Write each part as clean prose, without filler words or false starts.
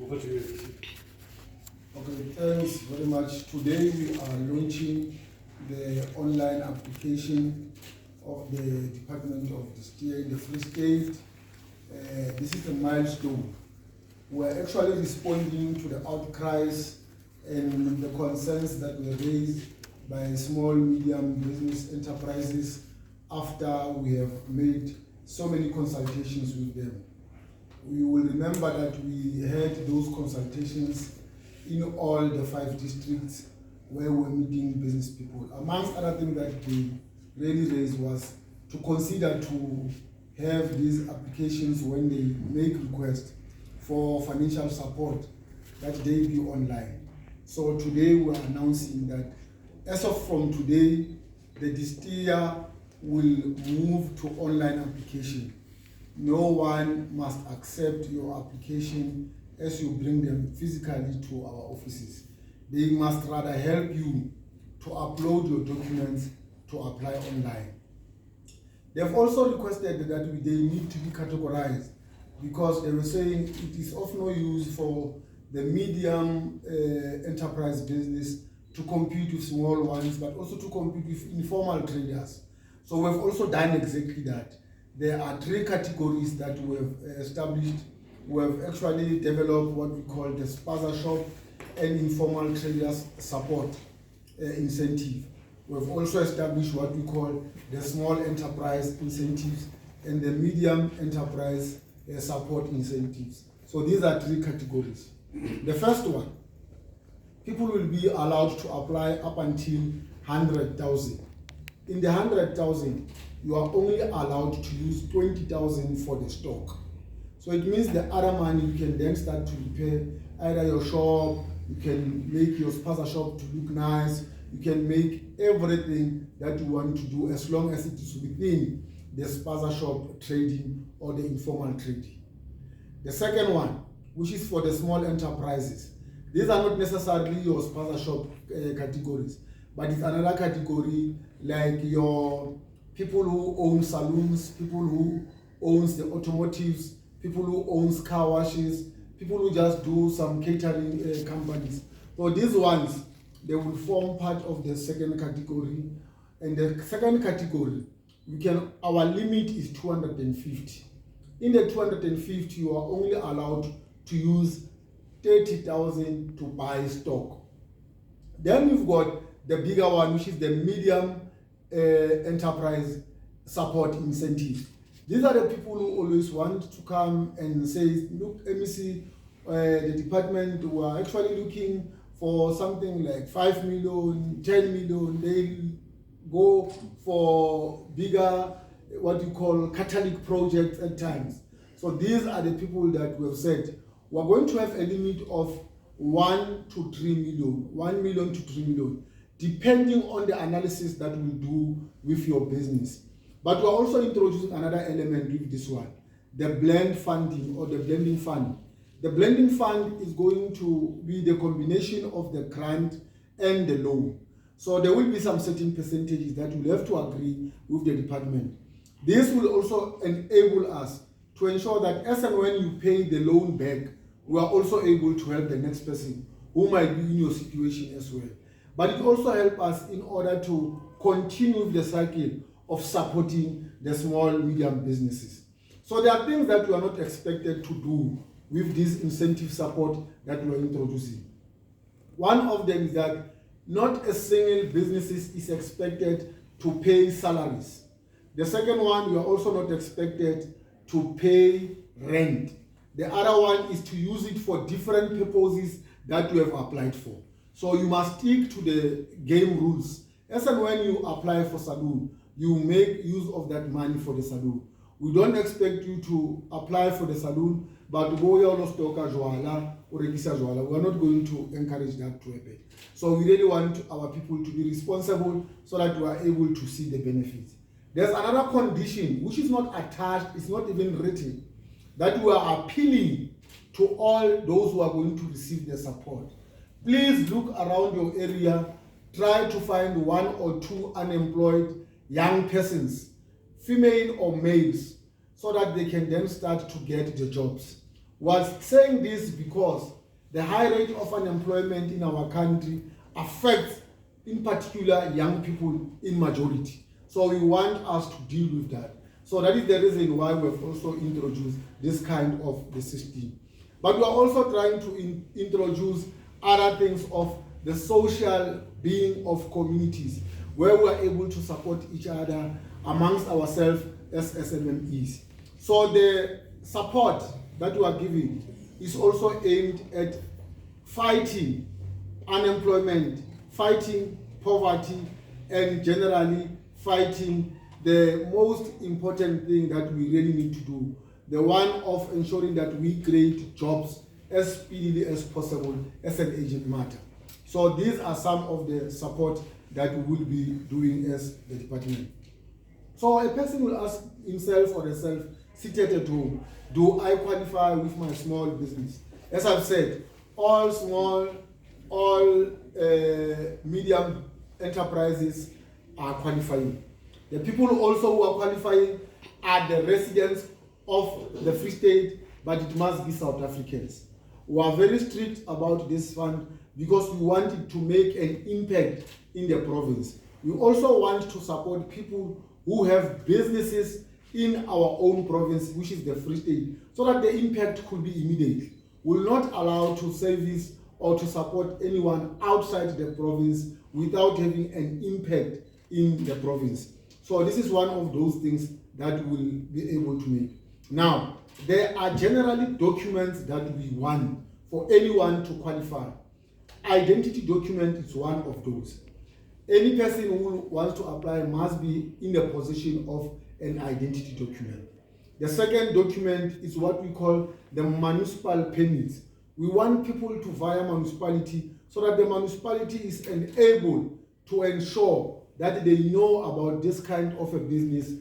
Over to you. Okay, thanks very much. Today we are launching the online application of the Department of Destea in the Free State. This is a milestone. We're actually responding to the outcries and the concerns that were raised by small, medium business enterprises after we have made so many consultations with them. You will remember that we had those consultations in all the 5 districts where we're meeting business people. Amongst other things that they really raised was to consider to have these applications when they make requests for financial support that they be online. So today we're announcing that as of from today, the Destea will move to online application. No one must accept your application as you bring them physically to our offices. They must rather help you to upload your documents to apply online. They've also requested that they need to be categorized because they were saying it is of no use for the medium enterprise business to compete with small ones, but also to compete with informal traders. So we've also done exactly that. There are 3 categories that we have established. We have actually developed what we call the spaza shop and informal traders support incentive. We've also established what we call the small enterprise incentives and the medium enterprise support incentives. So these are 3 categories. The first one, people will be allowed to apply up until 100,000. In the 100,000, you are only allowed to use 20,000 for the stock. So it means the other money you can then start to repair either your shop, you can make your spaza shop to look nice, you can make everything that you want to do as long as it is within the spaza shop trading or the informal trading. The second one, which is for the small enterprises. These are not necessarily your spaza shop categories, but it's another category like your people who own saloons, people who owns the automotives, people who owns car washes, people who just do some catering companies. So these ones, they will form part of the second category. And the second category, our limit is 250. In the 250, you are only allowed to use 30,000 to buy stock. Then we've got the bigger one, which is the medium enterprise support incentive. These are the people who always want to come and say, look, MEC, the department were actually looking for something like 5 million, 10 million. They go for bigger, what you call catalytic projects at times. So these are the people that we have said, we're going to have a limit of 1 to 3 million, 1 million to 3 million, depending on the analysis that we do with your business. But we're also introducing another element with this one, the blend funding or the blending fund. The blending fund is going to be the combination of the grant and the loan. So there will be some certain percentages that we'll have to agree with the department. This will also enable us to ensure that as and when you pay the loan back, we are also able to help the next person who might be in your situation as well. But it also helps us in order to continue the cycle of supporting the small, medium businesses. So there are things that we are not expected to do with this incentive support that we are introducing. One of them is that not a single business is expected to pay salaries. The second one, you are also not expected to pay rent. The other one is to use it for different purposes that you have applied for. So you must stick to the game rules. As and when you apply for saloon, you make use of that money for the saloon. We don't expect you to apply for the saloon, but go or rekisa jwala. We are not going to encourage that to happen. So we really want our people to be responsible so that we are able to see the benefits. There's another condition which is not attached, it's not even written, that we are appealing to all those who are going to receive the support. Please look around your area, try to find 1 or 2 unemployed young persons, female or males, so that they can then start to get the jobs. Was saying this because the high rate of unemployment in our country affects, in particular, young people in majority. So we want us to deal with that. So that is the reason why we've also introduced this kind of the system. But we are also trying to introduce other things of the social being of communities, where we are able to support each other amongst ourselves as SMMEs. So the support that we are giving is also aimed at fighting unemployment, fighting poverty, and generally fighting the most important thing that we really need to do, the one of ensuring that we create jobs as speedily as possible as an agent matter. So these are some of the support that we will be doing as the department. So a person will ask himself or herself, seated at home, do I qualify with my small business? As I've said, all small, all medium enterprises are qualifying. The people also who are qualifying are the residents of the Free State, but it must be South Africans. We are very strict about this fund because we want it to make an impact in the province. We also want to support people who have businesses in our own province, which is the Free State, so that the impact could be immediate. We will not allow to service or to support anyone outside the province without having an impact in the province. So this is one of those things that we'll be able to make. Now, there are generally documents that we want for anyone to qualify. Identity document is one of those. Any person who wants to apply must be in the possession of an identity document. The second document is what we call the municipal permits. We want people to via municipality so that the municipality is enabled to ensure that they know about this kind of a business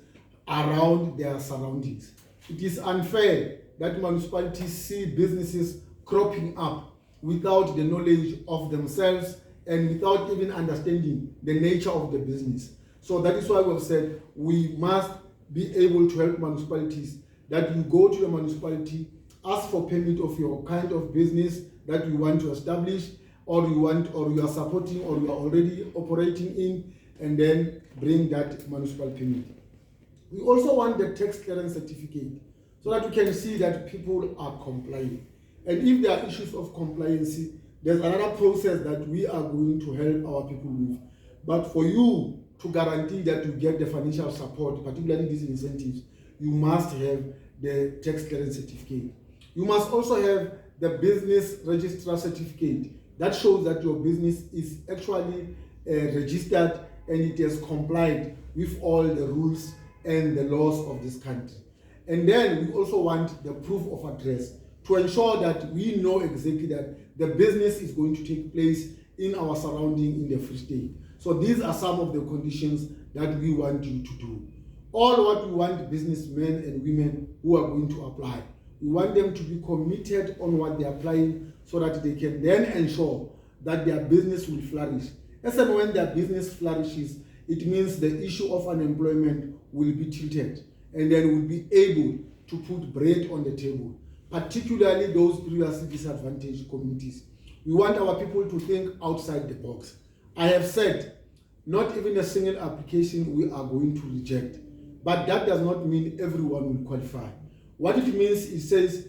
around their surroundings. It is unfair that municipalities see businesses cropping up without the knowledge of themselves and without even understanding the nature of the business. So that is why we have said we must be able to help municipalities, that you go to the municipality, ask for permit of your kind of business that you want to establish, or you are supporting, or you are already operating in, and then bring that municipal permit. We also want the tax clearance certificate so that we can see that people are complying. And if there are issues of compliance, there's another process that we are going to help our people with. But for you to guarantee that you get the financial support, particularly these incentives, you must have the tax clearance certificate. You must also have the business registrar certificate that shows that your business is actually registered and it has complied with all the rules and the laws of this country. And then we also want the proof of address to ensure that we know exactly that the business is going to take place in our surrounding in the Free State. So these are some of the conditions that we want you to do. All what we want businessmen and women who are going to apply. We want them to be committed on what they are applying so that they can then ensure that their business will flourish. As and when their business flourishes, it means the issue of unemployment will be tilted, and then we'll be able to put bread on the table, particularly those previously disadvantaged communities. We want our people to think outside the box. I have said, not even a single application we are going to reject, but that does not mean everyone will qualify. What it means, it says,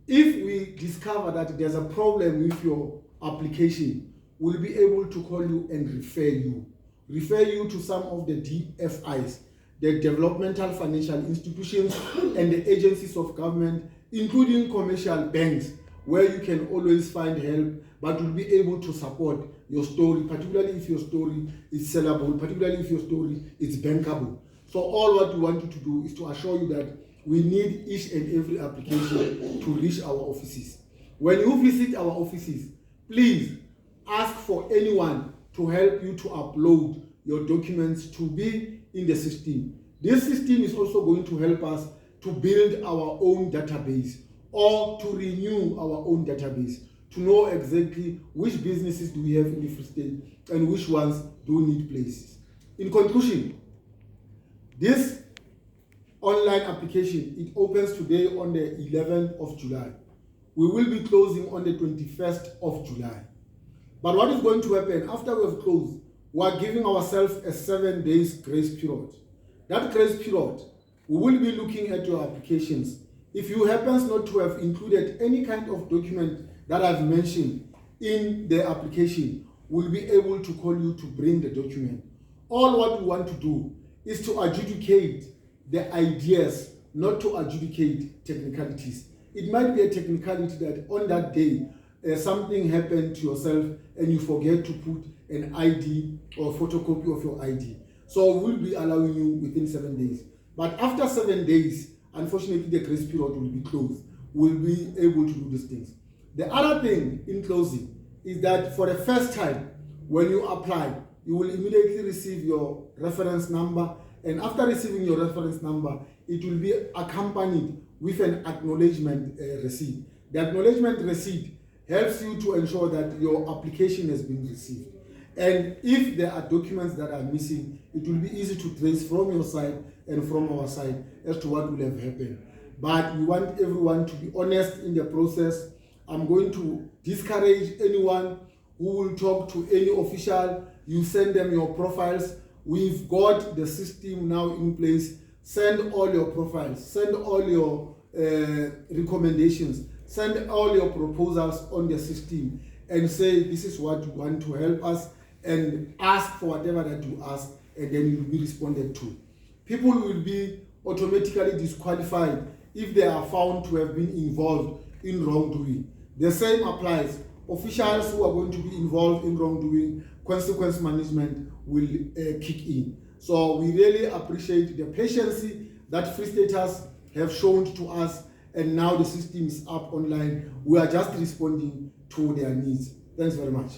if we discover that there's a problem with your application, we'll be able to call you and refer you to some of the DFIs, the developmental financial institutions and the agencies of government, including commercial banks, where you can always find help, but will be able to support your story, particularly if your story is sellable, particularly if your story is bankable. So all what we want you to do is to assure you that we need each and every application to reach our offices. When you visit our offices, please ask for anyone to help you to upload your documents to be in the system. This system is also going to help us to build our own database or to renew our own database to know exactly which businesses do we have in the Free State and which ones do need places. In conclusion, this online application, it opens today on the 11th of July. we will be closing on the 21st of July. But what is going to happen after we have closed? We are giving ourselves a 7 days grace period. That grace period, we will be looking at your applications. If you happen not to have included any kind of document that I've mentioned in the application, we'll be able to call you to bring the document. All what we want to do is to adjudicate the ideas, not to adjudicate technicalities. It might be a technicality that on that day, something happened to yourself and you forget to put an ID or photocopy of your ID. So we'll be allowing you within 7 days. But after 7 days, unfortunately, the grace period will be closed. We'll be able to do these things. The other thing in closing is that for the first time, when you apply, you will immediately receive your reference number. And after receiving your reference number, it will be accompanied with an acknowledgement receipt. The acknowledgement receipt helps you to ensure that your application has been received. And if there are documents that are missing, it will be easy to trace from your side and from our side as to what will have happened. But we want everyone to be honest in the process. I'm going to discourage anyone who will talk to any official. You send them your profiles. We've got the system now in place. Send all your profiles, send all your recommendations, send all your proposals on the system and say this is what you want to help us, and ask for whatever that you ask, and then you will be responded to. People will be automatically disqualified if they are found to have been involved in wrongdoing. The same applies. Officials who are going to be involved in wrongdoing, consequence management will kick in. So we really appreciate the patience that Free Staters have shown to us, and now the system is up online. We are just responding to their needs. Thanks very much.